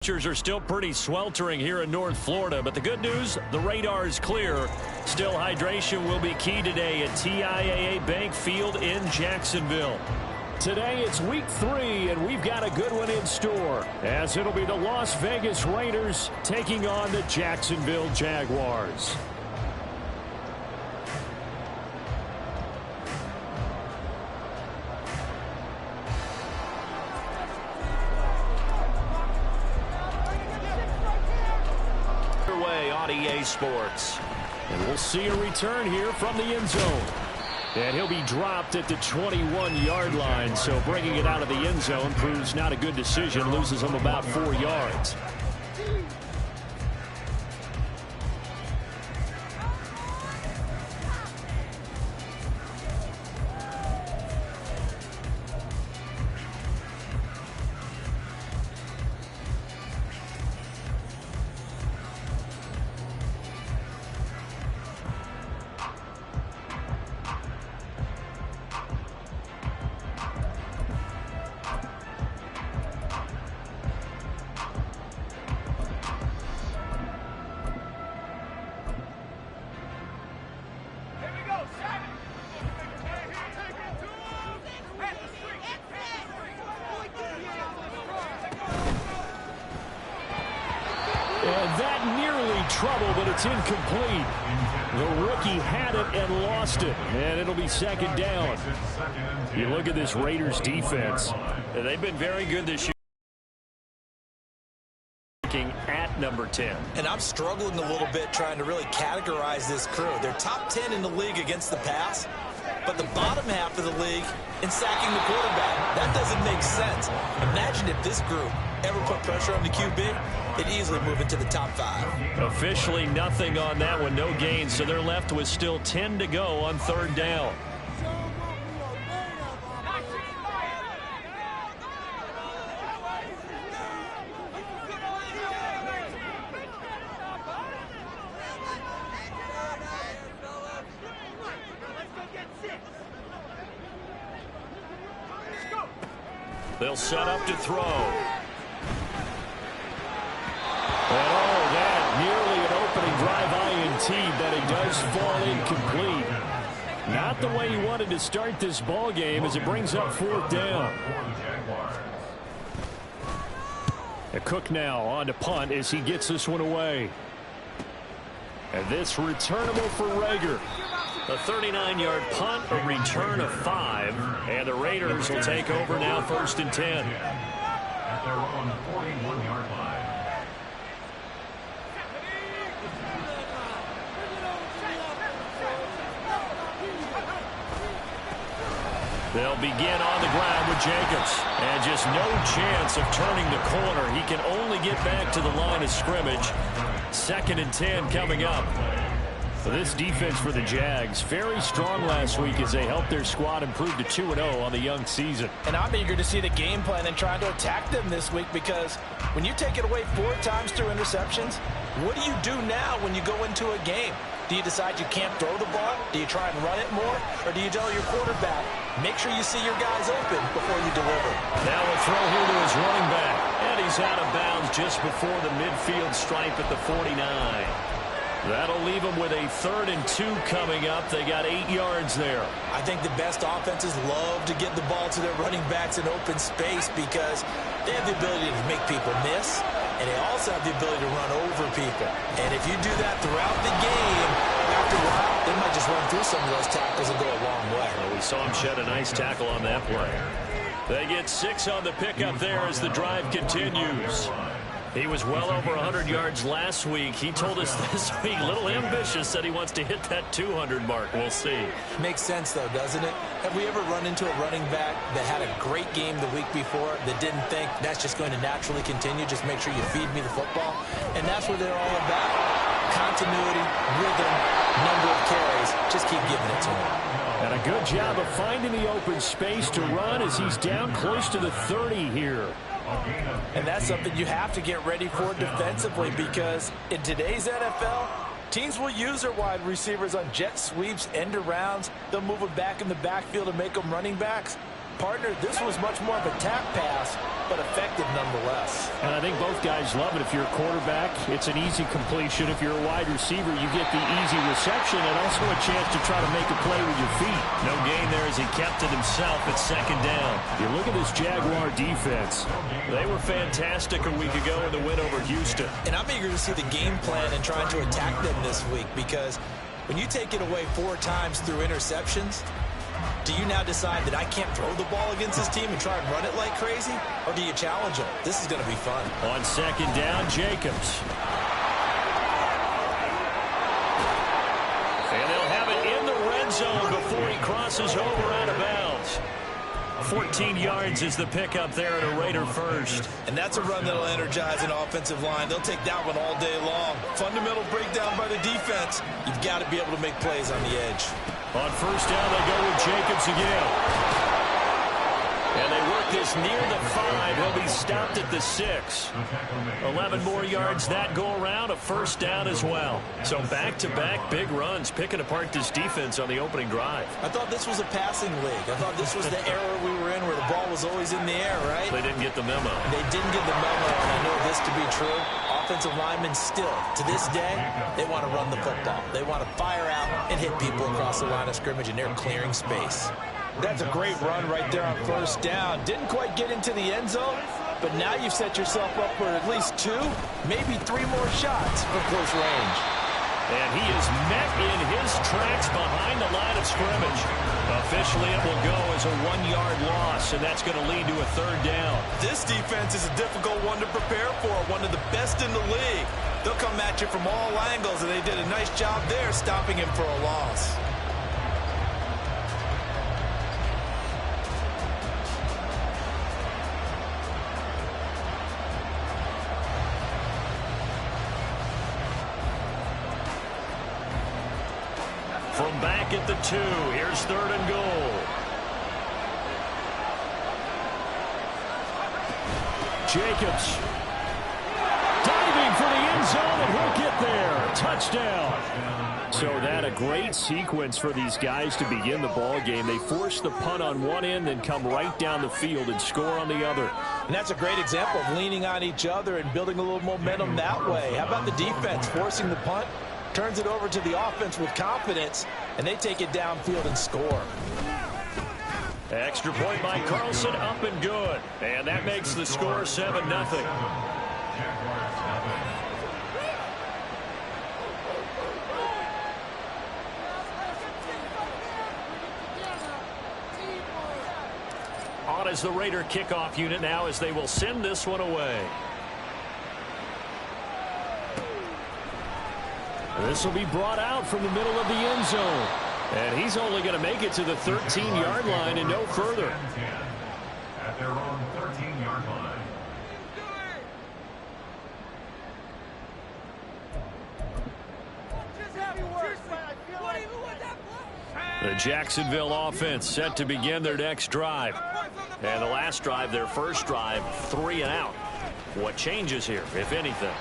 Temperatures are still pretty sweltering here in North Florida, but the good news, the radar is clear. Still, hydration will be key today at TIAA Bank Field in Jacksonville. Today it's week 3, and we've got a good one in store, as it'll be the Las Vegas Raiders taking on the Jacksonville Jaguars. On EA Sports. And we'll see a return here from the end zone. And he'll be dropped at the 21-yard line, so bringing it out of the end zone proves not a good decision, loses him about 4 yards. And that nearly trouble, but it's incomplete. The rookie had it and lost it, and it'll be second down. You look at this Raiders defense. They've been very good this year. At number 10. And I'm struggling a little bit trying to really categorize this crew. They're top 10 in the league against the pass, but the bottom half of the league in sacking the quarterback. That doesn't make sense. Imagine if this group ever put pressure on the QB, they'd easily move into the top 5. Officially nothing on that one, no gain, so they're left with still 10 to go on third down. They'll set up to throw. And that nearly an opening drive INT, but it does fall incomplete. Not the way he wanted to start this ball game as it brings up fourth down. A Cook now on to punt as he gets this one away. And this returnable for Rager. A 39-yard punt, a return of 5, and the Raiders will take over now, 1st and 10. At their own 41-yard line. They'll begin on the ground with Jacobs, and just no chance of turning the corner. He can only get back to the line of scrimmage. 2nd and 10 coming up. This defense for the Jags, very strong last week as they helped their squad improve to 2-0 on the young season. And I'm eager to see the game plan and trying to attack them this week, because when you take it away 4 times through interceptions, what do you do now when you go into a game? Do you decide you can't throw the ball? Do you try and run it more? Or do you tell your quarterback, make sure you see your guys open before you deliver? Now a throw here to his running back. And he's out of bounds just before the midfield stripe at the 49. That'll leave them with a 3rd and 2 coming up. They got 8 yards there. I think the best offenses love to get the ball to their running backs in open space because they have the ability to make people miss, and they also have the ability to run over people. And if you do that throughout the game, after a while, they might just run through some of those tackles and go a long way. Well, we saw him shed a nice tackle on that play. They get 6 on the pickup there as the drive continues. He was well over 100 yards last week. He told us this week, a little ambitious, said he wants to hit that 200 mark. We'll see. Makes sense, though, doesn't it? Have we ever run into a running back that had a great game the week before that didn't think that's just going to naturally continue? Just make sure you feed me the football. And that's what they're all about. Continuity, rhythm, number of carries. Just keep giving it to him. And a good job of finding the open space to run as he's down close to the 30 here. And that's something you have to get ready for defensively, because in today's NFL, teams will use their wide receivers on jet sweeps, end arounds. They'll move them back in the backfield and make them running backs. partner, this was much more of a tap pass, but effective nonetheless. And I think both guys love it. If you're a quarterback, it's an easy completion. If you're a wide receiver, you get the easy reception and also a chance to try to make a play with your feet. No gain there as he kept it himself at second down. You look at this Jaguar defense. They were fantastic a week ago in the win over Houston. And I'm eager to see the game plan and trying to attack them this week, because when you take it away 4 times through interceptions, do you now decide that I can't throw the ball against this team and try and run it like crazy? Or do you challenge them? This is going to be fun. On second down, Jacobs. And they'll have it in the red zone before he crosses over out of bounds. 14 yards is the pickup there at a Raider first. And that's a run that'll energize an offensive line. They'll take that one all day long. Fundamental breakdown by the defense. You've got to be able to make plays on the edge. On first down, they go with Jacobs again. And they work this near the 5. He'll be stopped at the 6. 11 more yards that go around, a first down as well. So back-to-back big runs, picking apart this defense on the opening drive. I thought this was a passing league. I thought this was the era we were in where the ball was always in the air, right? They didn't get the memo. They didn't get the memo, and I know this to be true. Offensive linemen still, to this day, they want to run the football. They want to fire out and hit people across the line of scrimmage, and they're clearing space. That's a great run right there on first down. Didn't quite get into the end zone, but now you've set yourself up for at least 2, maybe 3 more shots from close range. And he is met in his tracks behind the line of scrimmage. Officially, it will go as a 1-yard loss, and that's going to lead to a third down. This defense is a difficult one to prepare for, one of the best in the league. They'll come at you from all angles, and they did a nice job there stopping him for a loss. From back at the 2, here's third and goal. Jacobs diving for the end zone, and he'll get there. Touchdown. So that a great sequence for these guys to begin the ball game. They force the punt on one end, then come right down the field and score on the other. And that's a great example of leaning on each other and building a little momentum that way. How about the defense forcing the punt? Turns it over to the offense with confidence, and they take it downfield and score. Extra point by Carlson, up and good. And that makes the score 7-0. On as the Raider kickoff unit now, as they will send this one away. This will be brought out from the middle of the end zone. And he's only going to make it to the 13-yard line and no further. At their own 13-yard line. The Jacksonville offense set to begin their next drive. And the last drive, their first drive, 3 and out. What changes here, if anything?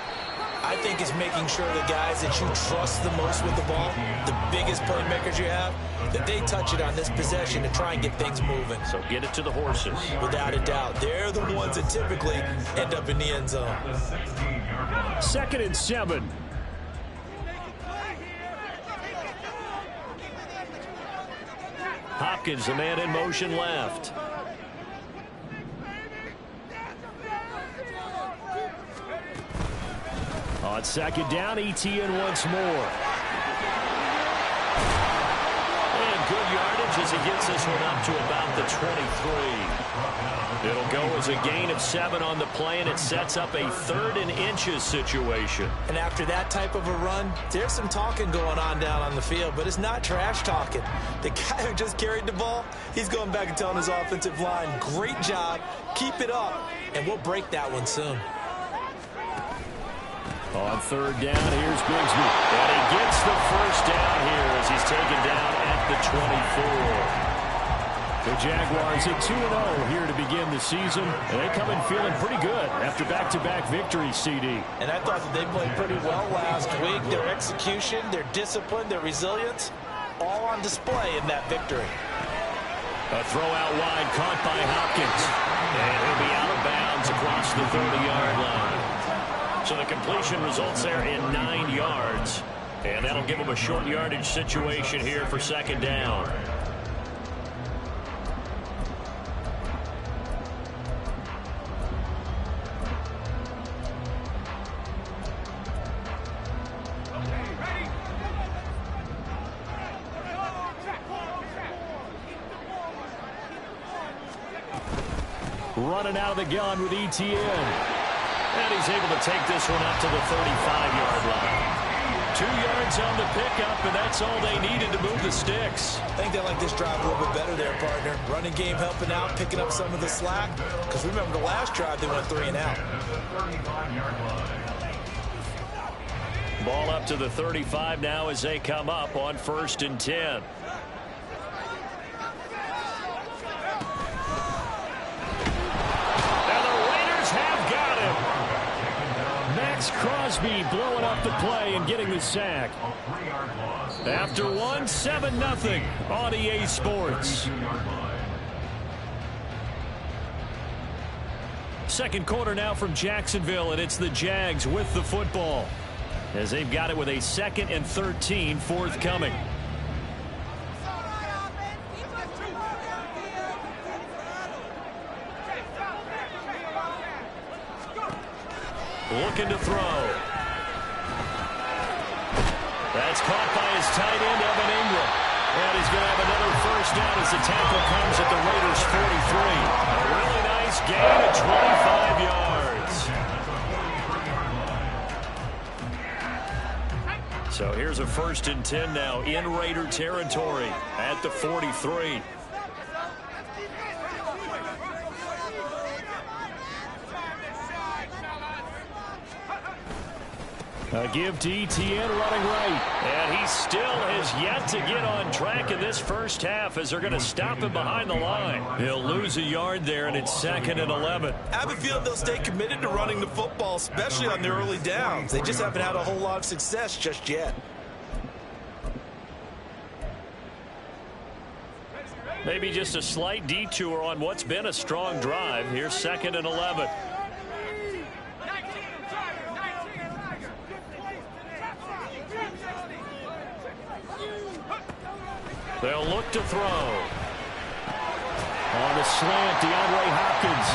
I think it's making sure the guys that you trust the most with the ball, the biggest playmakers you have, that they touch it on this possession to try and get things moving. So get it to the horses. Without a doubt. They're the ones that typically end up in the end zone. 2nd and 7. Hopkins, the man in motion left. On second down, ETN once more. And good yardage as he gets this one up to about the 23. It'll go as a gain of 7 on the play, and it sets up a 3rd and inches situation. And after that type of a run, there's some talking going on down on the field, but it's not trash talking. The guy who just carried the ball, he's going back and telling his offensive line, great job, keep it up, and we'll break that one soon. On third down, here's Bigsby. And he gets the first down here as he's taken down at the 24. The Jaguars at 2-0 here to begin the season. And they come in feeling pretty good after back-to-back victories, CD. And I thought that they played pretty well last week. Their execution, their discipline, their resilience, all on display in that victory. A throw out wide caught by Hopkins. And he'll be out of bounds across the 30-yard line. So the completion results there in 9 yards. And that'll give him a short yardage situation here for second down. Running out of the gun with ETN. And he's able to take this one up to the 35-yard line. 2 yards on the pickup, and that's all they needed to move the sticks. I think they like this drive a little bit better there, partner. Running game helping out, picking up some of the slack. Because remember, the last drive, they went 3 and out. Ball up to the 35 now as they come up on 1st and 10. Crosby blowing up the play and getting the sack. After 1, 7-0 on EA Sports. Second quarter now from Jacksonville, and it's the Jags with the football as they've got it with a 2nd and 13 forthcoming. Looking to throw. That's caught by his tight end, Evan Ingram. And he's going to have another first down as the tackle comes at the Raiders' 43. A really nice gain of 25 yards. So here's a 1st and 10 now in Raider territory at the 43. A give to ETN running right. And he still has yet to get on track in this first half as they're going to stop him behind the line. He'll lose a yard there, and it's 2nd and 11. I have a feeling they'll stay committed to running the football, especially on their early downs. They just haven't had a whole lot of success just yet. Maybe just a slight detour on what's been a strong drive. Here's 2nd and 11. They'll look to throw. On the slant, DeAndre Hopkins.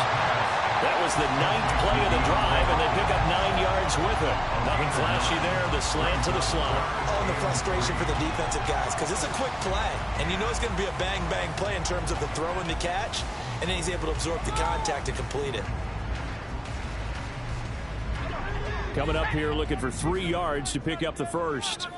That was the 9th play of the drive, and they pick up 9 yards with it. Nothing flashy there. The slant to the slot. Oh, and the frustration for the defensive guys, because it's a quick play. And you know it's going to be a bang-bang play in terms of the throw and the catch. And then he's able to absorb the contact and complete it. Coming up here looking for 3 yards to pick up the first.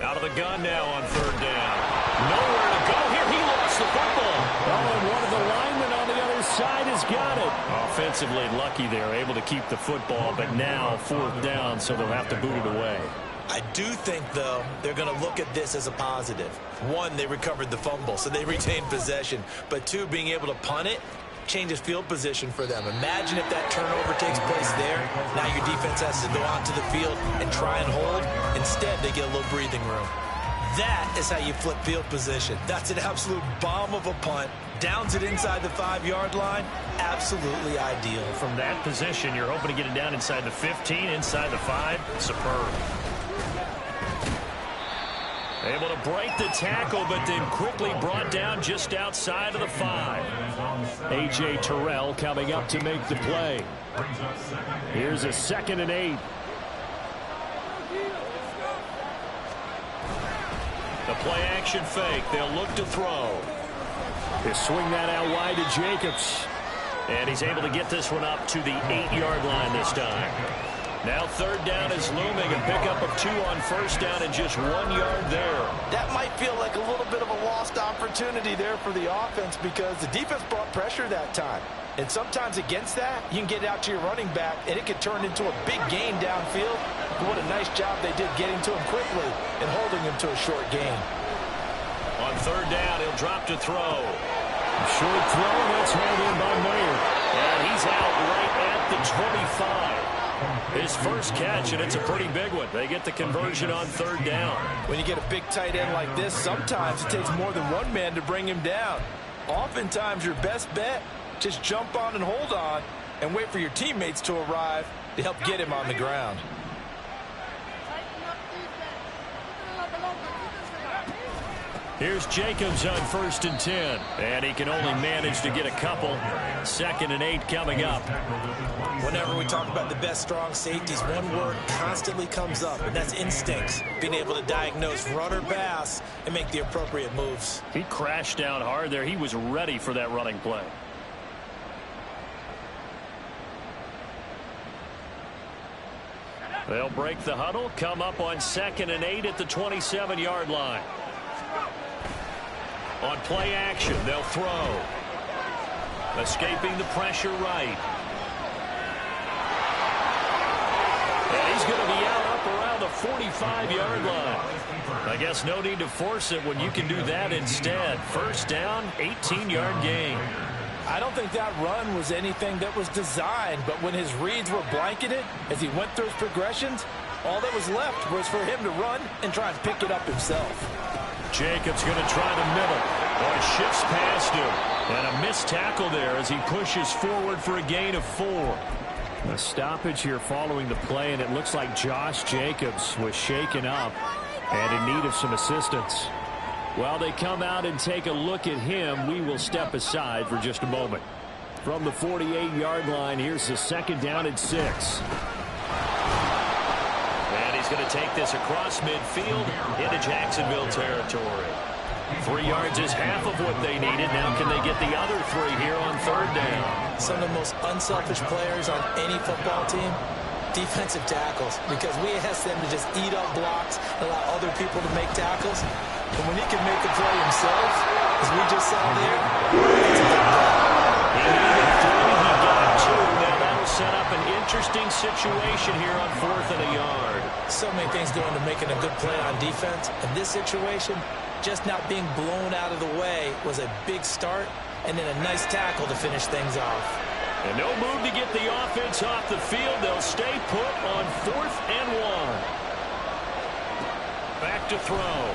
Out of the gun now on 3rd down. Nowhere to go here. He lost the football. Oh, and one of the linemen on the other side has got it. Offensively lucky there, able to keep the football, but now 4th down, so they'll have to boot it away. I do think, though, they're going to look at this as a positive. 1, they recovered the fumble, so they retained possession. But 2, being able to punt it changes field position for them. Imagine if that turnover takes place there. Now your defense has to go out to the field and try and hold. Instead, they get a little breathing room. That is how you flip field position. That's an absolute bomb of a punt. Downs it inside the 5-yard line. Absolutely ideal. From that position, you're hoping to get it down inside the 15, inside the 5. Superb. Able to break the tackle, but then quickly brought down just outside of the 5. A.J. Terrell coming up to make the play. Here's a 2nd and 8. The play action fake. They'll look to throw. They swing that out wide to Jacobs. And he's able to get this one up to the 8-yard line this time. Now 3rd down is looming, a pickup of 2 on 1st down and just 1 yard there. That might feel like a little bit of a lost opportunity there for the offense because the defense brought pressure that time. And sometimes against that, you can get out to your running back, and it could turn into a big gain downfield. But what a nice job they did getting to him quickly and holding him to a short gain. On 3rd down, he'll drop to throw. Short throw, and that's held in by Mayer. And he's out right at the 25. His first first catch, and it's a pretty big one. They get the conversion on third down. When you get a big tight end like this, sometimes it takes more than one man to bring him down. Oftentimes, your best bet, just jump on and hold on and wait for your teammates to arrive to help get him on the ground. Here's Jacobs on 1st and 10. And he can only manage to get a couple. 2nd and 8 coming up. Whenever we talk about the best strong safeties, one word constantly comes up, and that's instincts. Being able to diagnose run or pass and make the appropriate moves. He crashed down hard there. He was ready for that running play. They'll break the huddle, come up on 2nd and 8 at the 27-yard line. On play action, they'll throw. Escaping the pressure right. And he's going to be out up around the 45-yard line. I guess no need to force it when you can do that instead. First down, 18-yard gain. I don't think that run was anything that was designed, but when his reads were blanketed as he went through his progressions, all that was left was for him to run and try and pick it up himself. Jacobs going to try the middle. Oh, he shifts past him. And a missed tackle there as he pushes forward for a gain of 4. A stoppage here following the play, and it looks like Josh Jacobs was shaken up and in need of some assistance. While they come out and take a look at him, we will step aside for just a moment. From the 48-yard line, here's the 2nd down and 6. And he's going to take this across midfield into Jacksonville territory. 3 yards is half of what they needed. Now can they get the other 3 here on 3rd down? Some of the most unselfish players on any football team, defensive tackles, because we ask them to just eat up blocks and allow other people to make tackles. But when he can make the play himself, as we just saw there, it's a big play. He needed 3, he got 2. Now that'll set up an interesting situation here on 4th and a yard. So many things go into making a good play on defense. In this situation, just not being blown out of the way was a big start, and then a nice tackle to finish things off. And no move to get the offense off the field. They'll stay put on 4th and 1. Back to throw.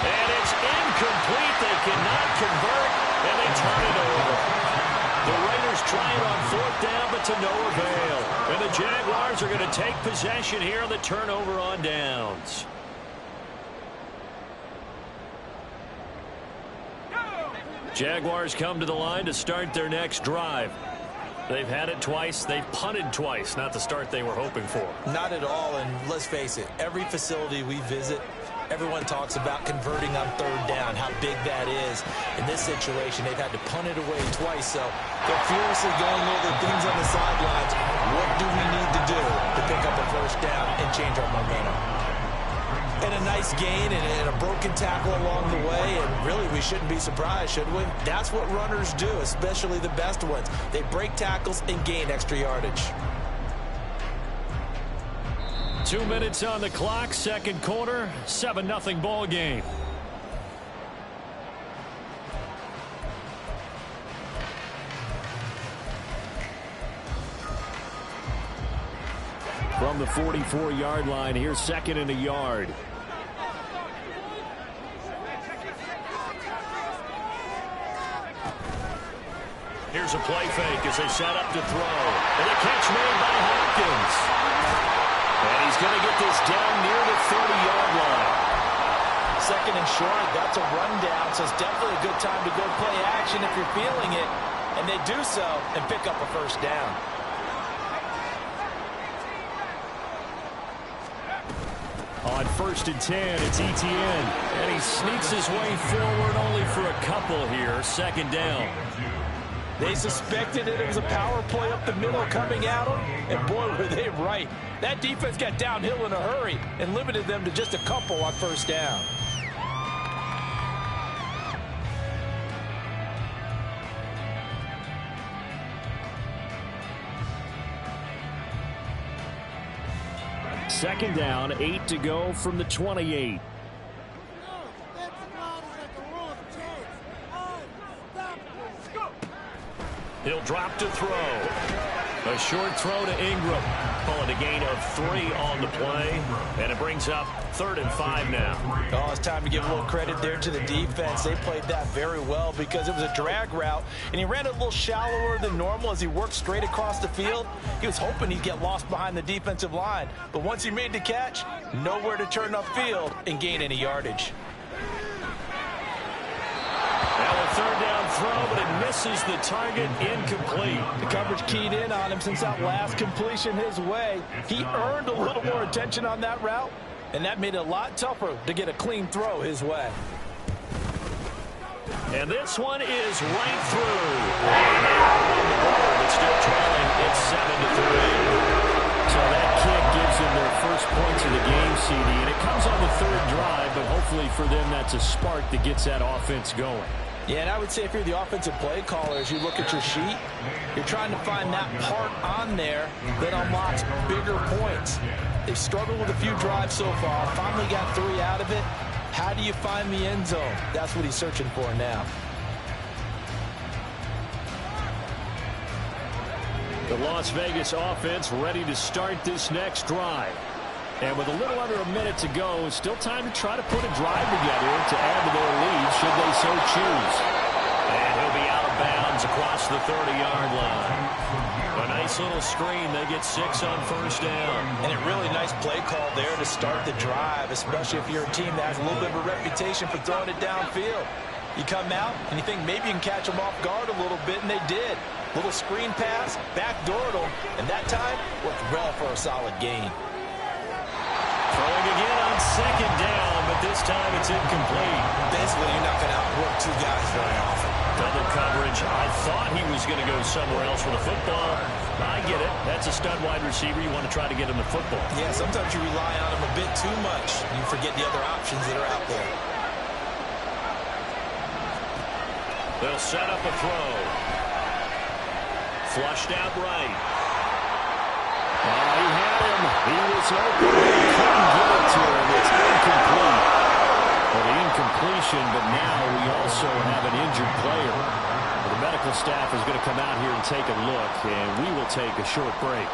And it's incomplete. They cannot convert, and they turn it over. The Raiders try it on 4th down, but to no avail. And the Jaguars are going to take possession here on the turnover on downs. Jaguars come to the line to start their next drive. They've had it twice. They've punted twice. Not the start they were hoping for. Not at all, and let's face it, every facility we visit, everyone talks about converting on 3rd down, how big that is. In this situation, they've had to punt it away twice, so they're furiously going over things on the sidelines. What do we need to do to pick up a 1st down and change our momentum? And a nice gain and a broken tackle along the way, and really we shouldn't be surprised, should we? That's what runners do, especially the best ones. They break tackles and gain extra yardage. 2 minutes on the clock, 2nd quarter, 7-0 ball game. From the 44-yard line, here's 2nd and a yard. Here's a play fake as they set up to throw. And a catch made by Hopkins. And he's going to get this down near the 30-yard line. 2nd and short, that's a rundown, so it's definitely a good time to go play action if you're feeling it. And they do so and pick up a 1st down. On 1st and 10, it's Etienne. And he sneaks his way forward only for a couple here. 2nd down. They suspected it was a power play up the middle coming at them, and boy, were they right. That defense got downhill in a hurry and limited them to just a couple on 1st down. Second down, 8 to go from the 28. He'll drop to throw. A short throw to Ingram. Calling a gain of 3 on the play. And it brings up 3rd and 5 now. Oh, it's time to give a little credit there to the defense. They played that very well because it was a drag route, and he ran a little shallower than normal as he worked straight across the field. He was hoping he'd get lost behind the defensive line. But once he made the catch, nowhere to turn upfield and gain any yardage. Now a 3rd down throw, but it misses the target, incomplete. The coverage keyed in on him since that last completion his way. He earned a little more attention on that route, and that made it a lot tougher to get a clean throw his way. And this one is right through. But still trailing, it's 7-3. So that kick gives them their first points of the game, CD, and it comes on the 3rd drive, but hopefully for them that's a spark that gets that offense going. Yeah, and I would say if you're the offensive play caller, as you look at your sheet, you're trying to find that part on there that unlocks bigger points. They've struggled with a few drives so far, finally got 3 out of it. How do you find the end zone? That's what he's searching for now. The Las Vegas offense ready to start this next drive. And with a little under a minute to go, still time to try to put a drive together to add to their lead should they so choose. And he'll be out of bounds across the 30-yard line. A nice little screen. They get 6 on 1st down. And a really nice play call there to start the drive, especially if you're a team that has a little bit of a reputation for throwing it downfield. You come out and you think maybe you can catch them off guard a little bit, and they did. Little screen pass, backdoored them, and that time worked well for a solid gain. Throwing again on 2nd down, but this time it's incomplete. Basically, you're not going to outwork 2 guys very often. Double coverage. I thought he was going to go somewhere else with the football. I get it. That's a stud wide receiver. You want to try to get him the football. Yeah, sometimes you rely on him a bit too much. You forget the other options that are out there. They'll set up a throw. Flushed out right. He had him. He was open. He couldn't get it to him. It's incomplete. Well, the incompletion, but now we also have an injured player. Well, the medical staff is going to come out here and take a look, and we will take a short break.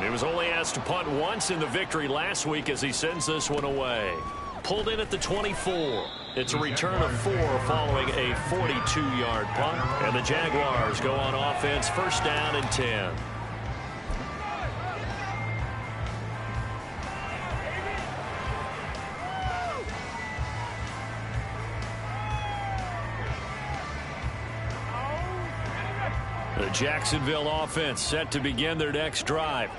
He was only asked to punt once in the victory last week as he sends this one away. Pulled in at the 24. It's a return of 4 following a 42-yard punt. And the Jaguars go on offense, 1st down and 10. The Jacksonville offense set to begin their next drive.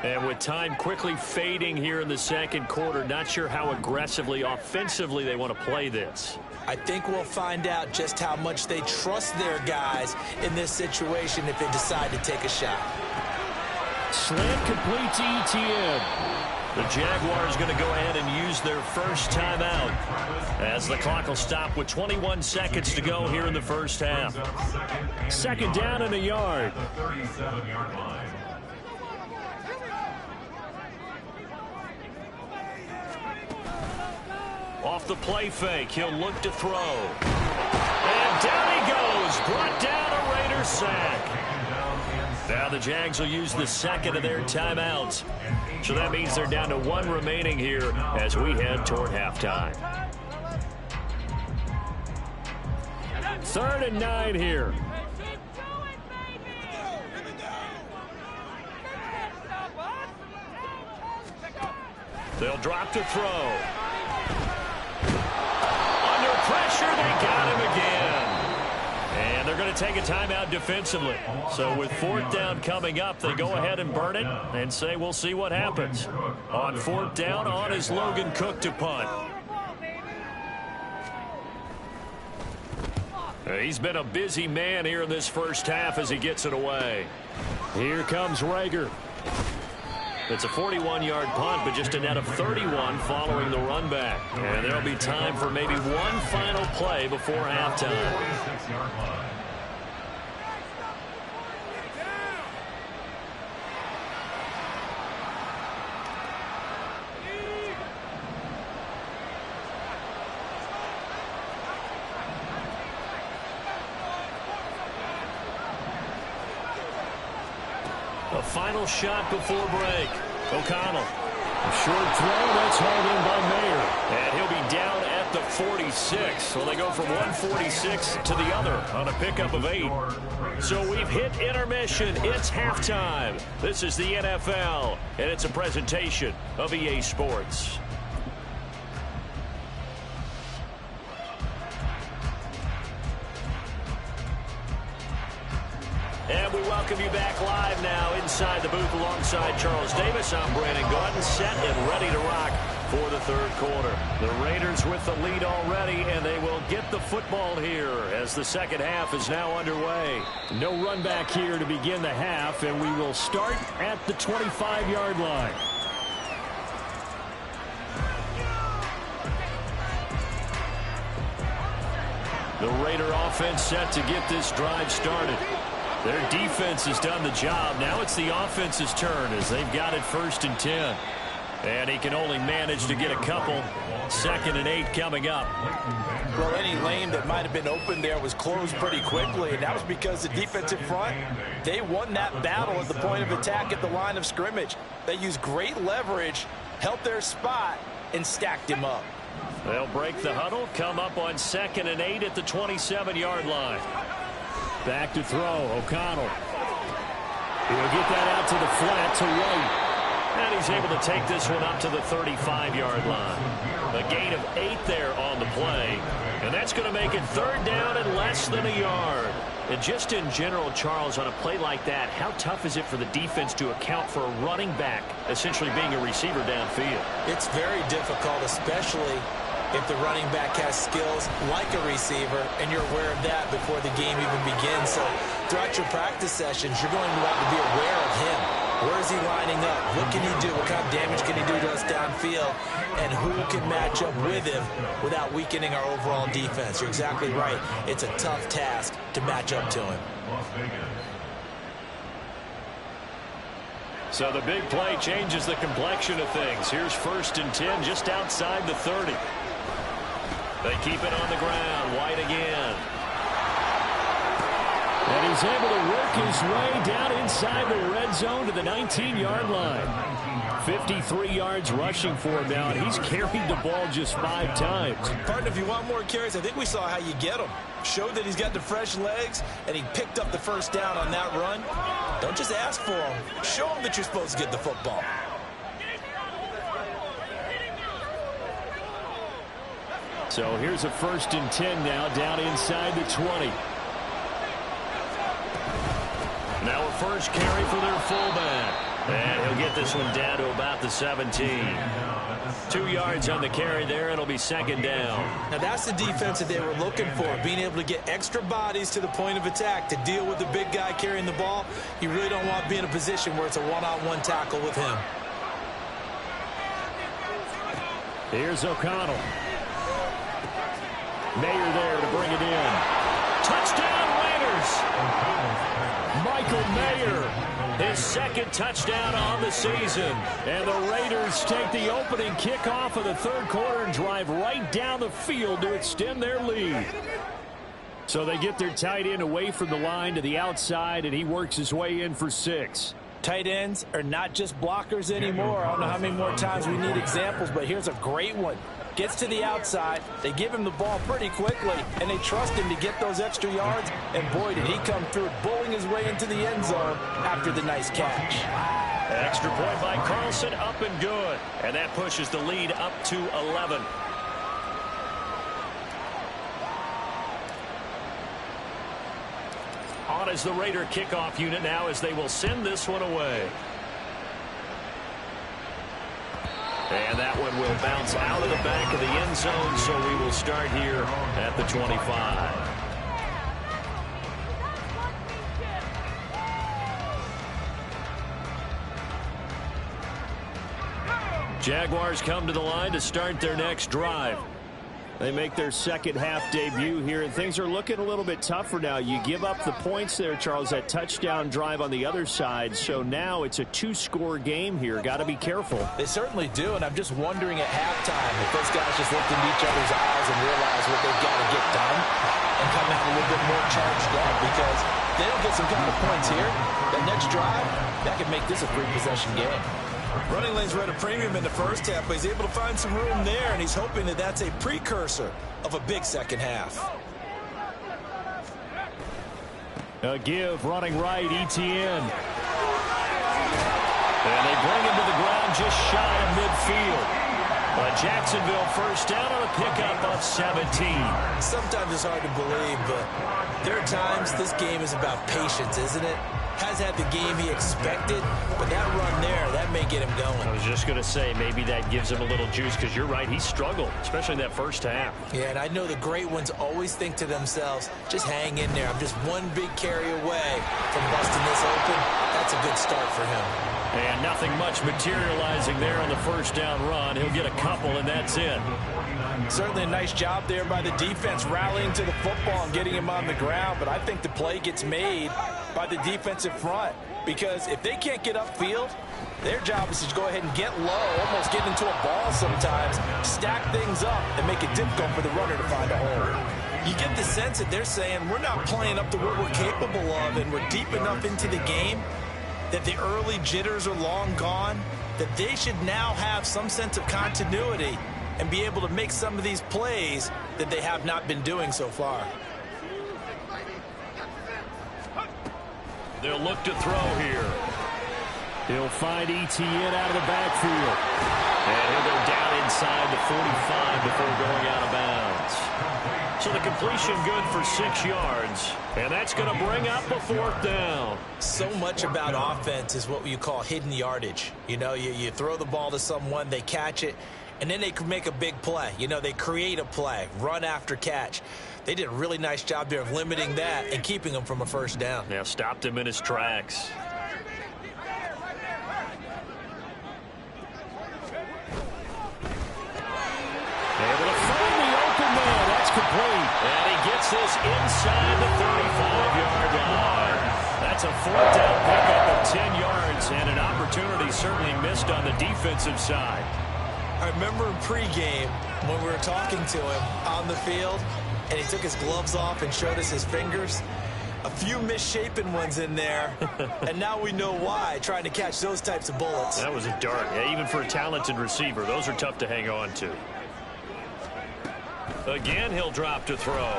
And with time quickly fading here in the 2nd quarter, not sure how aggressively, offensively they want to play this. I think we'll find out just how much they trust their guys in this situation if they decide to take a shot. Slant complete to ETN. The Jaguars going to go ahead and use their first timeout as the clock will stop with 21 seconds to go here in the 1st half. 2nd down and a yard. The 37-yard line. Off the play fake, he'll look to throw. And down he goes, brought down a Raider sack. Now the Jags will use the 2nd of their timeouts. So that means they're down to 1 remaining here as we head toward halftime. 3rd and 9 here. They'll drop to throw. Pressure, they got him again. And they're going to take a timeout defensively. So with 4th down coming up, they go ahead and burn it and say we'll see what happens. On 4th down, on is Logan Cook to punt. He's been a busy man here in this 1st half as he gets it away. Here comes Rager. It's a 41-yard punt, but just a net of 31 following the run back. And there'll be time for maybe one final play before halftime. 46-yard line. A final shot before break. O'Connell. A short throw, that's hauled in by Mayer. And he'll be down at the 46. So they go from 146 to the other on a pickup of 8. So we've hit intermission. It's halftime. This is the NFL, and it's a presentation of EA Sports. And we welcome you back live now inside the booth alongside Charles Davis. I'm Brandon Gaudin, set and ready to rock for the third quarter. The Raiders with the lead already, and they will get the football here as the second half is now underway. No run back here to begin the half, and we will start at the 25-yard line. The Raider offense set to get this drive started. Their defense has done the job. Now it's the offense's turn as they've got it 1st and 10. And he can only manage to get a couple. 2nd and 8 coming up. Well, any lane that might have been open there was closed pretty quickly, and that was because the defensive front, they won that battle at the point of attack at the line of scrimmage. They used great leverage, held their spot, and stacked him up. They'll break the huddle, come up on 2nd and 8 at the 27-yard line. Back to throw, O'Connell. He'll get that out to the flat to White. And he's able to take this one up to the 35-yard line. A gain of 8 there on the play. And that's going to make it 3rd down and less than a yard. And just in general, Charles, on a play like that, how tough is it for the defense to account for a running back essentially being a receiver downfield? It's very difficult, especially if the running back has skills like a receiver, and you're aware of that before the game even begins. So throughout your practice sessions, you're going to want to be aware of him. Where is he lining up? What can he do? What kind of damage can he do to us downfield? And who can match up with him without weakening our overall defense? You're exactly right. It's a tough task to match up to him. So the big play changes the complexion of things. Here's 1st and 10 just outside the 30. They keep it on the ground. White again. And he's able to work his way down inside the red zone to the 19-yard line. 53 yards rushing for him now, and he's carried the ball just 5 times. Partner, if you want more carries, I think we saw how you get them. Showed that he's got the fresh legs, and he picked up the 1st down on that run. Don't just ask for him. Show him that you're supposed to get the football. So here's a 1st and 10 now down inside the 20. Now a first carry for their fullback. And he'll get this one down to about the 17. 2 yards on the carry there. It'll be 2nd down. Now that's the defense that they were looking for, being able to get extra bodies to the point of attack to deal with the big guy carrying the ball. You really don't want to be in a position where it's a one-on-one tackle with him. Here's O'Connell. Mayer there to bring it in. Touchdown, Raiders! Michael Mayer, his 2nd touchdown on the season. And the Raiders take the opening kickoff of the 3rd quarter and drive right down the field to extend their lead. So they get their tight end away from the line to the outside, and he works his way in for 6. Tight ends are not just blockers anymore. I don't know how many more times we need examples, but here's a great one. Gets to the outside, they give him the ball pretty quickly, and they trust him to get those extra yards, and boy, did he come through, bowling his way into the end zone after the nice catch. Extra point by Carlson, up and good, and that pushes the lead up to 11. On is the Raider kickoff unit now as they will send this one away. And that one will bounce out of the back of the end zone, so we will start here at the 25. Jaguars come to the line to start their next drive. They make their second half debut here, and things are looking a little bit tougher now. You give up the points there, Charles, that touchdown drive on the other side. So now it's a 2-score game here. Got to be careful. They certainly do, and I'm just wondering at halftime if those guys just looked into each other's eyes and realized what they've got to get done and come out a little bit more charged up, because they don't get some kind of points here, that next drive, that could make this a free possession game. Running lanes were at a premium in the first half, but he's able to find some room there, and he's hoping that that's a precursor of a big second half. A give, running right, ETN. And they bring him to the ground just shy of midfield. Jacksonville first down on a pickup of 17. Sometimes it's hard to believe, but there are times this game is about patience, isn't it? Has had the game he expected, but that run there, that may get him going. I was just going to say, maybe that gives him a little juice, because you're right, he struggled, especially in that first half. Yeah, and I know the great ones always think to themselves, just hang in there. I'm just one big carry away from busting this open. That's a good start for him. And nothing much materializing there on the first down run. He'll get a couple, and that's it. Certainly a nice job there by the defense rallying to the football and getting him on the ground, but I think the play gets made by the defensive front, because if they can't get upfield, their job is to go ahead and get low, almost get into a ball sometimes, stack things up, and make it difficult for the runner to find a hole. You get the sense that they're saying we're not playing up to what we're capable of, and we're deep enough into the game that the early jitters are long gone, that they should now have some sense of continuity and be able to make some of these plays that they have not been doing so far. They'll look to throw here. He'll find ETN out of the backfield. And he'll go down inside the 45 before going out of bounds. So the completion good for 6 yards. And that's going to bring up a fourth down. So much about offense is what you call hidden yardage. You know, you throw the ball to someone, they catch it, and then they can make a big play. You know, they create a play, run after catch. They did a really nice job there of limiting that and keeping him from a first down. Yeah, stopped him in his tracks. Able to find the open man. That's complete. And he gets this inside the 35-yard line. That's a fourth down pickup of 10 yards, and an opportunity certainly missed on the defensive side. I remember in pregame when we were talking to him on the field, and he took his gloves off and showed us his fingers. A few misshapen ones in there, and now we know why, trying to catch those types of bullets. That was a dart. Yeah, even for a talented receiver, those are tough to hang on to. Again, he'll drop to throw.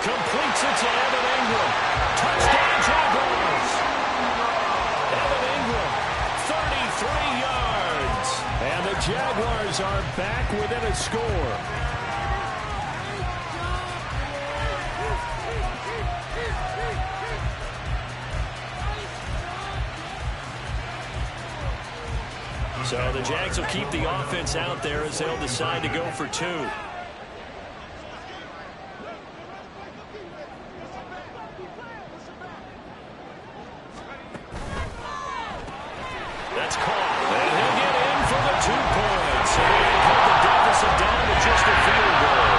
Completes it to Evan Ingram. Touchdown, Jaguars. Evan Ingram, 33 yards. And the Jaguars are back within a score. So the Jags will keep the offense out there as they'll decide to go for 2. That's caught. And he'll get in for the 2 points. And they'll cut the deficit down to just a field goal.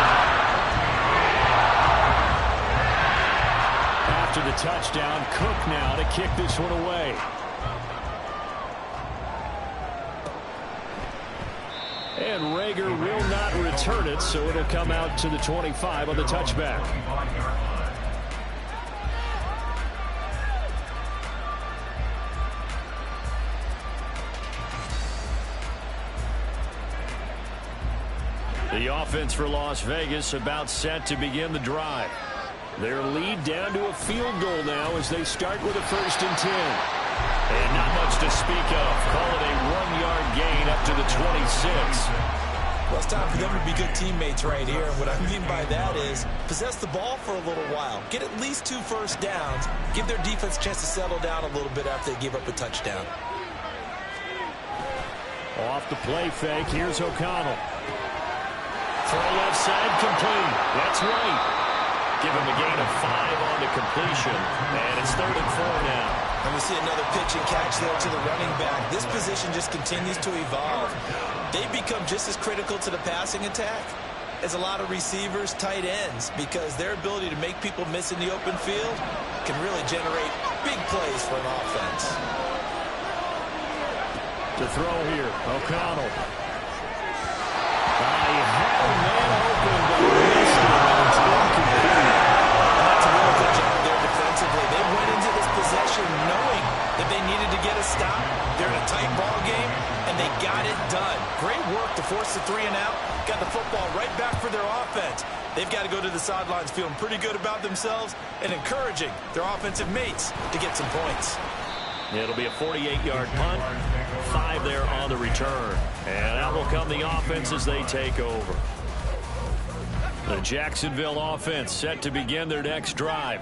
After the touchdown, Cook now to kick this one away. And Rager will not return it, so it'll come out to the 25 on the touchback. The offense for Las Vegas about set to begin the drive. Their lead down to a field goal now as they start with a 1st and 10. And not much to speak of. Call it a 1-yard gain up to the 26. Well, it's time for them to be good teammates right here. And what I mean by that is possess the ball for a little while. Get at least 2 first downs. Give their defense a chance to settle down a little bit after they give up a touchdown. Off the play fake, here's O'Connell. Throw left side, complete. That's right. Give him a gain of 5 on the completion. And it's 3rd and 4 now. And we see another pitch and catch there to the running back. This position just continues to evolve. They become just as critical to the passing attack as a lot of receivers, tight ends, because their ability to make people miss in the open field can really generate big plays for an offense. To throw here, O'Connell. He had a man open, but missed it. It's incomplete. That's a really good job there sidelines feeling pretty good about themselves and encouraging their offensive mates to get some points. It'll be a 48-yard punt, 5 there on the return. And out will come the offense as they take over. The Jacksonville offense set to begin their next drive.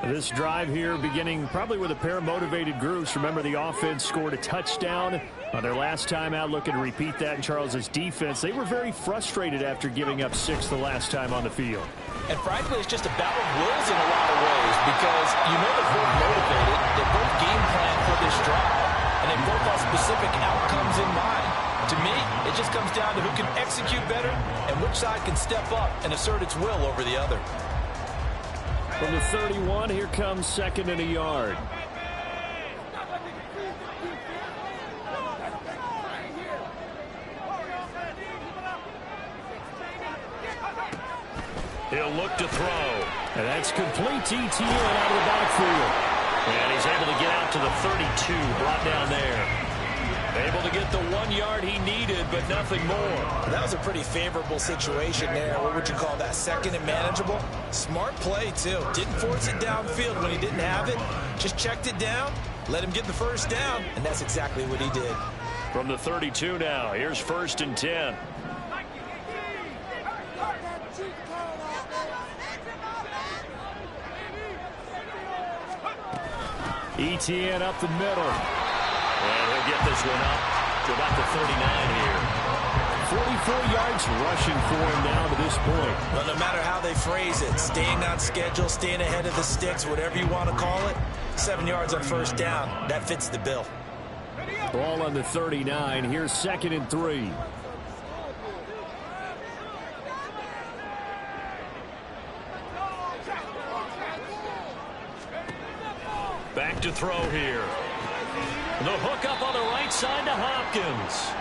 This drive here beginning probably with a pair of motivated groups. Remember, the offense scored a touchdown on their last time out. Looking to repeat that in Charles's defense. They were very frustrated after giving up 6 the last time on the field. And frankly, it's just a battle of wills in a lot of ways because you know they're both motivated. They both game plan for this drive. And they both have specific outcomes in mind. To me, it just comes down to who can execute better and which side can step up and assert its will over the other. From the 31, here comes 2nd and a yard. He'll look to throw. And that's complete to Etienne out of the backfield. And he's able to get out to the 32, brought down there. Able to get the 1 yard he needed, but nothing more. That was a pretty favorable situation there. What would you call that? 2nd and manageable? Smart play, too. Didn't force it downfield when he didn't have it. Just checked it down, let him get the first down, and that's exactly what he did. From the 32 now, here's 1st and 10. Etienne up the middle. And he'll get this one up to about the 39 here. 44 yards rushing for him now to this point. Well, no matter how they phrase it, staying on schedule, staying ahead of the sticks, whatever you want to call it, 7 yards on 1st down, that fits the bill. Ball on the 39. Here's 2nd and 3. Back to throw here. The hook up on the right side to Hopkins.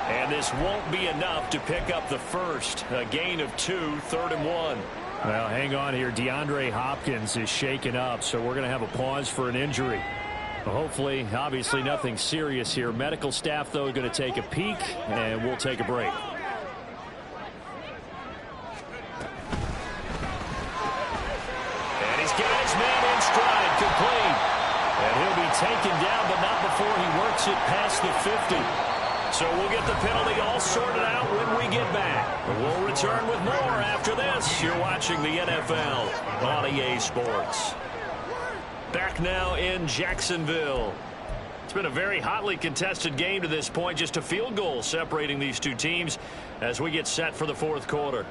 And this won't be enough to pick up the first. A gain of 2, 3rd and 1. Well, hang on here. DeAndre Hopkins is shaken up, so we're going to have a pause for an injury. Hopefully, obviously nothing serious here. Medical staff, though, going to take a peek, and we'll take a break. And he's got his man in stride, complete. And he'll be taken down, but not before he works it past the 50. So we'll get the penalty all sorted out when we get back. We'll return with more after this. You're watching the NFL on EA Sports. Back now in Jacksonville. It's been a very hotly contested game to this point. Just a field goal separating these two teams as we get set for the 4th quarter.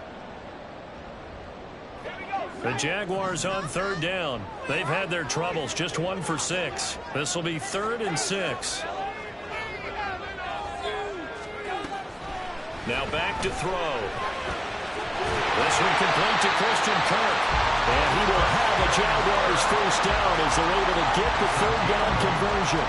The Jaguars on 3rd down. They've had their troubles. Just 1 for 6. This will be 3rd and 6. Now back to throw. This one complete to Christian Kirk. And he will have a Jaguars 1st down as they're able to get the 3rd down conversion.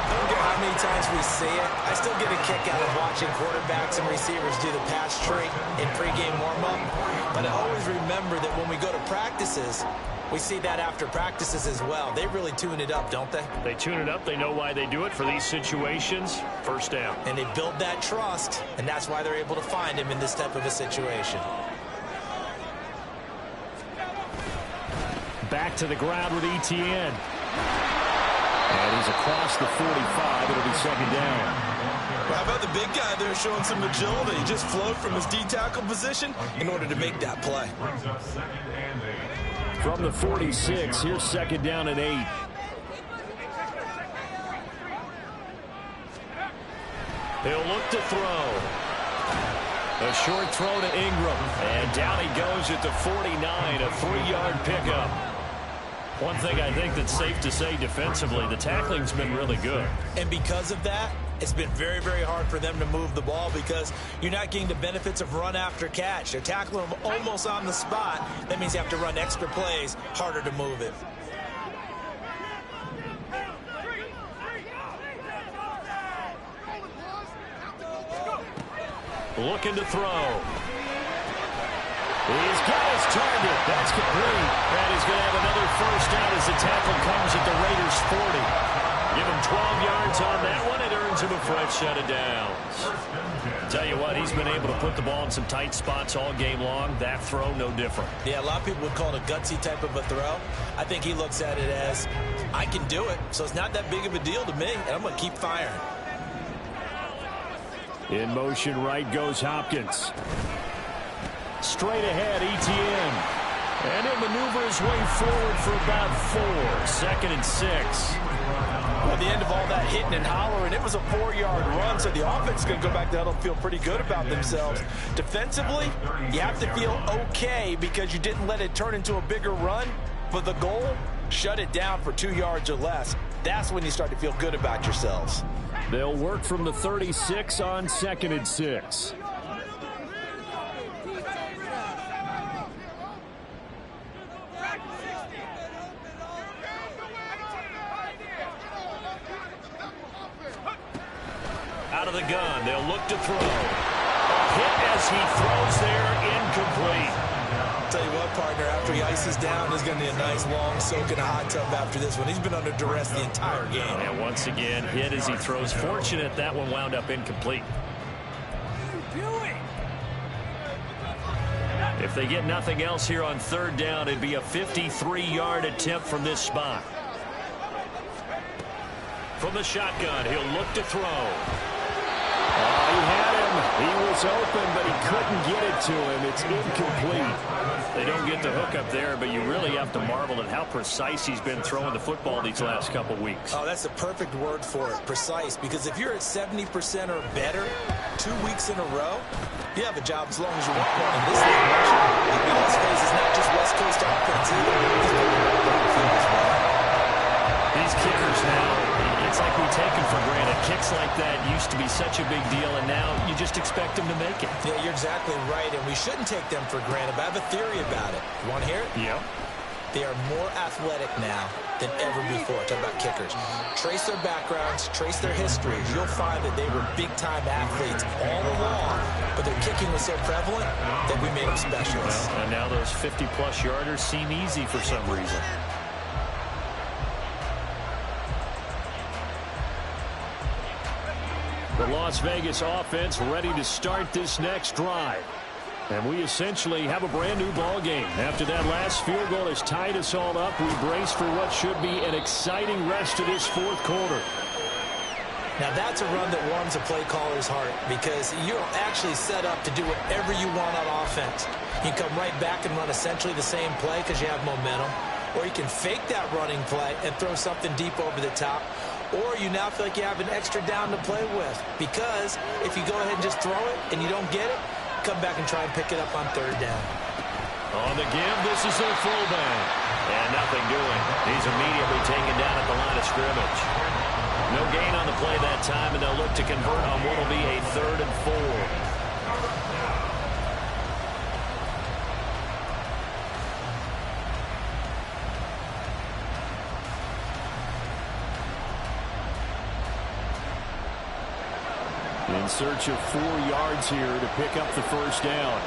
I don't care how many times we see it. I still get a kick out of watching quarterbacks and receivers do the pass tree in pregame warm-up. But I always remember that when we go to practices, we see that after practices as well. They really tune it up, don't they? They tune it up. They know why they do it for these situations. 1st down. And they build that trust, and that's why they're able to find him in this type of a situation. Back to the ground with Etienne. And he's across the 45. It'll be 2nd down. How about the big guy there showing some agility? He just flowed from his D-tackle position in order to make that play. From the 46, here's 2nd down and 8. He'll look to throw. A short throw to Ingram. And down he goes at the 49, a 3-yard pickup. One thing I think that's safe to say defensively, the tackling's been really good. And because of that, it's been very, very hard for them to move the ball because you're not getting the benefits of run after catch. They're tackling them almost on the spot. That means you have to run extra plays, harder to move it. Looking to throw. He's got his target. That's complete. And he's going to have another 1st down as the tackle comes at the Raiders' 40. Give him 12 yards on that one. It earns him a fresh set of downs. Tell you what, he's been able to put the ball in some tight spots all game long. That throw, no different. Yeah, a lot of people would call it a gutsy type of a throw. I think he looks at it as, I can do it, so it's not that big of a deal to me, and I'm going to keep firing. In motion, right goes Hopkins. Straight ahead, ETN. And he'll maneuver his way forward for about 4. 2nd and 6. At the end of all that hitting and hollering, it was a 4-yard run, so the offense is going to go back to huddle and feel pretty good about themselves. Defensively, you have to feel okay because you didn't let it turn into a bigger run, but the goal, shut it down for 2 yards or less. That's when you start to feel good about yourselves. They'll work from the 36 on 2nd and 6. Out of the gun, they'll look to throw. A hit as he throws there, incomplete. Tell you what, partner, after he ices down, there's going to be a nice long soak in a hot tub after this one. He's been under duress the entire game. And once again, hit as he throws. Fortunate that one wound up incomplete. If they get nothing else here on 3rd down, it'd be a 53-yard attempt from this spot. From the shotgun, he'll look to throw. He had him. He was open, but he couldn't get it to him. It's incomplete. They don't get the hook up there, but you really have to marvel at how precise he's been throwing the football these last couple weeks. Oh, that's the perfect word for it, precise, because if you're at 70% or better 2 weeks in a row, you have a job as long as you want one in this league. Let's face it, it's not just West Coast offense either. These kickers now, it's like we take them for granted. Kicks like that used to be such a big deal, and now you just expect them to make it. Yeah, you're exactly right, and we shouldn't take them for granted, but I have a theory about it. You want to hear it? Yeah. They are more athletic now than ever before. Talk about kickers. Trace their backgrounds, trace their histories. You'll find that they were big-time athletes all along, but their kicking was so prevalent that we made them specialists. Well, and now those 50-plus yarders seem easy for some reason. The Las Vegas offense ready to start this next drive. And we essentially have a brand new ball game. After that last field goal has tied us all up, we brace for what should be an exciting rest of this 4th quarter. Now that's a run that warms a play caller's heart because you're actually set up to do whatever you want on offense. You can come right back and run essentially the same play because you have momentum. Or you can fake that running play and throw something deep over the top. Or you now feel like you have an extra down to play with because if you go ahead and just throw it and you don't get it, come back and try and pick it up on 3rd down. On the give, this is their fullback. And nothing doing. He's immediately taken down at the line of scrimmage. No gain on the play that time, and they'll look to convert on what will be a 3rd and 4. In search of 4 yards here to pick up the 1st down.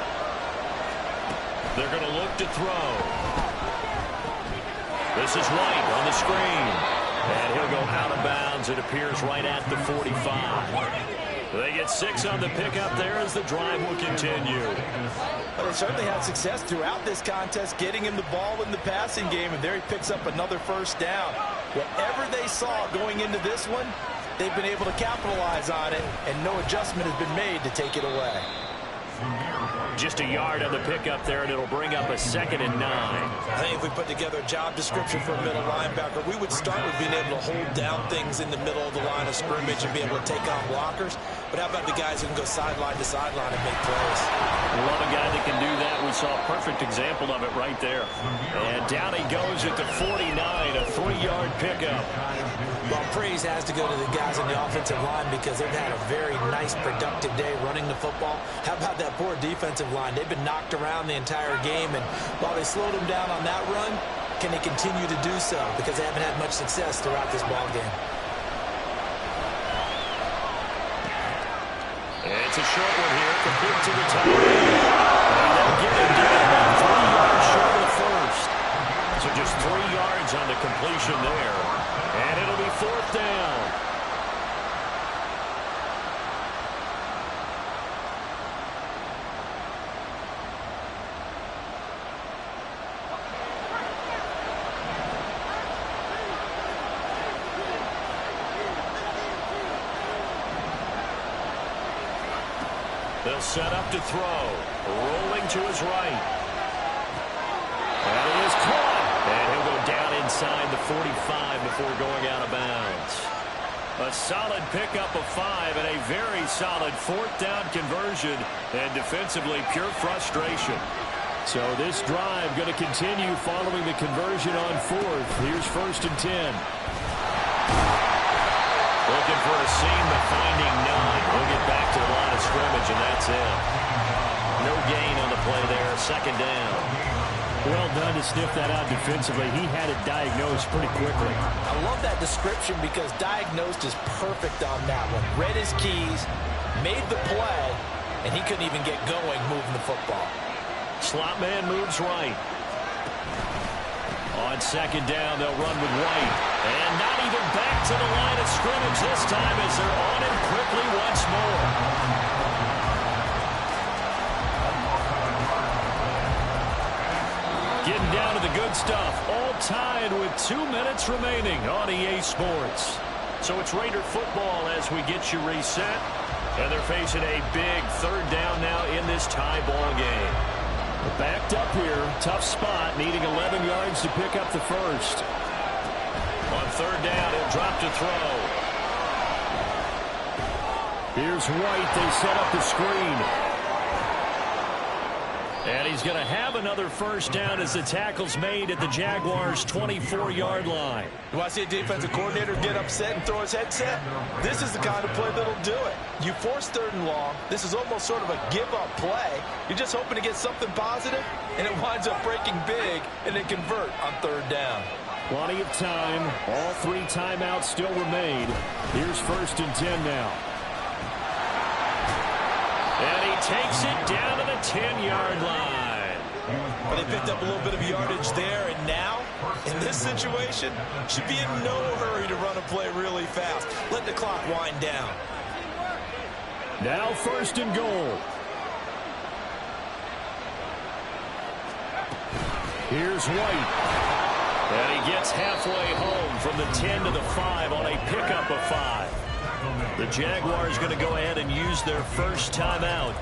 They're going to look to throw. This is White on the screen. And he'll go out of bounds. It appears right at the 45. They get 6 on the pickup there as the drive will continue. Well, they certainly had success throughout this contest, getting him the ball in the passing game, and there he picks up another 1st down. Whatever they saw going into this one, they've been able to capitalize on it, and no adjustment has been made to take it away. Just a yard on the pickup there, and it'll bring up a 2nd and 9. I think if we put together a job description for a middle linebacker, we would start with being able to hold down things in the middle of the line of scrimmage and be able to take on blockers. But how about the guys who can go sideline to sideline and make plays? Love a guy that can do that. We saw a perfect example of it right there. And down he goes at the 49, a 3-yard pickup. Well, praise has to go to the guys on the offensive line because they've had a very nice, productive day running the football. How about that poor defensive line? They've been knocked around the entire game, and while they slowed them down on that run, can they continue to do so? Because they haven't had much success throughout this ball game. It's a short one here, complete to the tight end. And they'll get him down about 3 yards short of the 1st. So just 3 yards on the completion there. And it'll be 4th down. They'll set up to throw. Rolling to his right. And he is caught. And he'll go down inside the 45 before going out of bounds. A solid pickup of 5 and a very solid fourth down conversion. And defensively, pure frustration. So this drive going to continue following the conversion on fourth. Here's 1st and 10. Looking for a seam, but finding none. We'll get back to the line of scrimmage, and that's it. No gain on the play there. 2nd down. Well done to sniff that out defensively. He had it diagnosed pretty quickly. I love that description because diagnosed is perfect on that one. Read his keys, made the play, and he couldn't even get going moving the football. Slot man moves right. On 2nd down, they'll run with White. And not even back to the line of scrimmage this time as they're on him quickly once more. Getting down to the good stuff. All tied with 2 minutes remaining on EA Sports. So it's Raider football as we get you reset. And they're facing a big 3rd down now in this tie ball game. Backed up here. Tough spot. Needing 11 yards to pick up the first. On 3rd down, he'll drop to throw. Here's White. They set up the screen. And he's going to have another 1st down as the tackle's made at the Jaguars' 24-yard line. You want to see a defensive coordinator get upset and throw his headset? This is the kind of play that'll do it. You force 3rd and long. This is almost sort of a give-up play. You're just hoping to get something positive, and it winds up breaking big, and then convert on 3rd down. Plenty of time. All 3 timeouts still remain. Here's 1st and 10 now. And he takes it down to the 10-yard line. But they picked up a little bit of yardage there, and now, in this situation, should be in no hurry to run a play really fast. Let the clock wind down. Now 1st and goal. Here's White. And he gets halfway home from the 10 to the 5 on a pickup of 5. The Jaguars going to go ahead and use their first timeout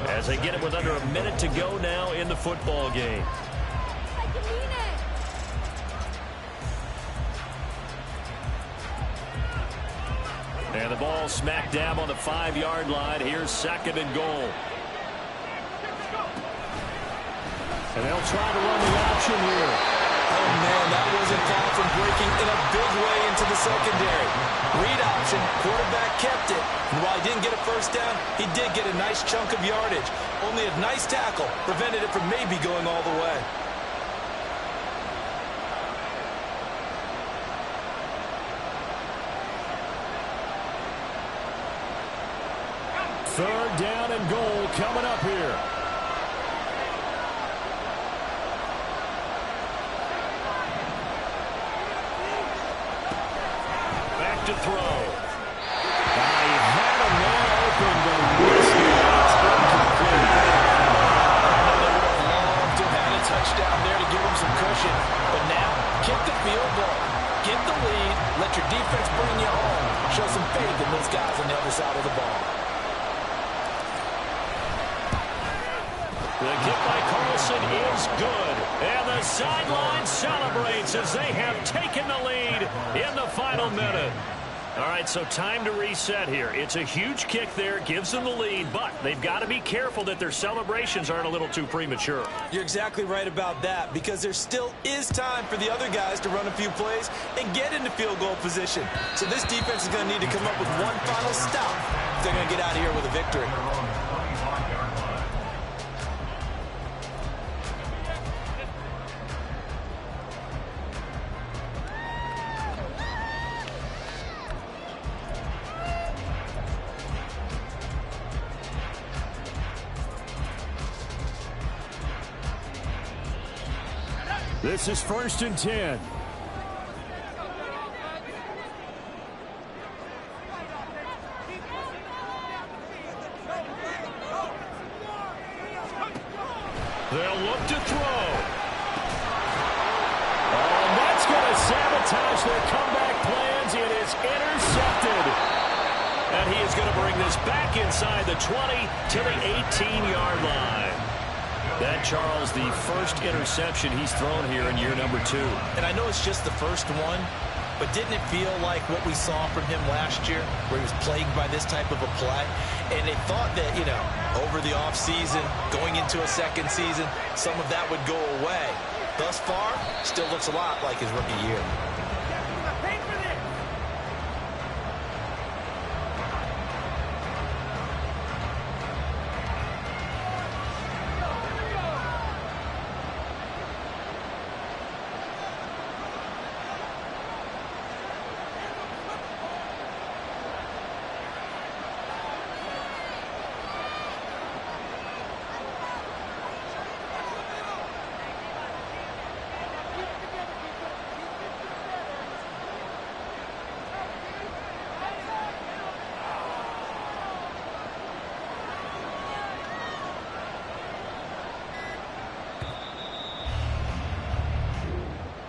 as they get it with under a minute to go now in the football game. And the ball smack dab on the 5-yard line. Here's 2nd and goal. And they'll try to run the option here. Oh, man, that wasn't far from breaking in a big way into the secondary. Read option, quarterback kept it. And while he didn't get a 1st down, he did get a nice chunk of yardage. Only a nice tackle prevented it from maybe going all the way. Third down and goal coming up here. Back to throw. He had a man open, but missed it. It's incomplete. Long to have a touchdown there to give him some cushion. But now, kick the field goal. Get the lead. Let your defense bring you home. Show some faith in those guys on the other side of the ball. The kick by Carlson is good. And the sideline celebrates as they have taken the lead in the final minute. All right, so time to reset here. It's a huge kick there, gives them the lead, but they've got to be careful that their celebrations aren't a little too premature. You're exactly right about that, because there still is time for the other guys to run a few plays and get into field goal position. So this defense is going to need to come up with one final stop if they're going to get out of here with a victory. This is 1st and 10. They'll look to throw. Oh, and that's going to sabotage their comeback plans. It is intercepted. And he is going to bring this back inside the 20 to the 18-yard line. That, Charles, the first interception he's thrown here in year number 2. And I know it's just the first one, but didn't it feel like what we saw from him last year, where he was plagued by this type of a play? And they thought that, you know, over the offseason, going into a second season, some of that would go away. Thus far, still looks a lot like his rookie year.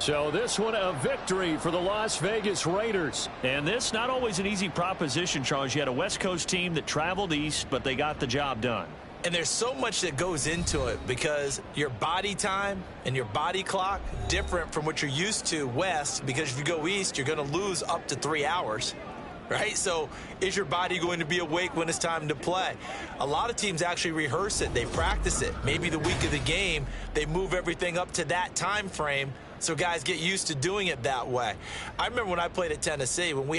So this one a victory for the Las Vegas Raiders. And this not always an easy proposition, Charles. You had a West Coast team that traveled east, but they got the job done. And there's so much that goes into it because your body time and your body clock different from what you're used to west, because if you go east, you're going to lose up to 3 hours. Right? So is your body going to be awake when it's time to play? A lot of teams actually rehearse it. They practice it. Maybe the week of the game, they move everything up to that time frame so guys get used to doing it that way. I remember when I played at Tennessee, when we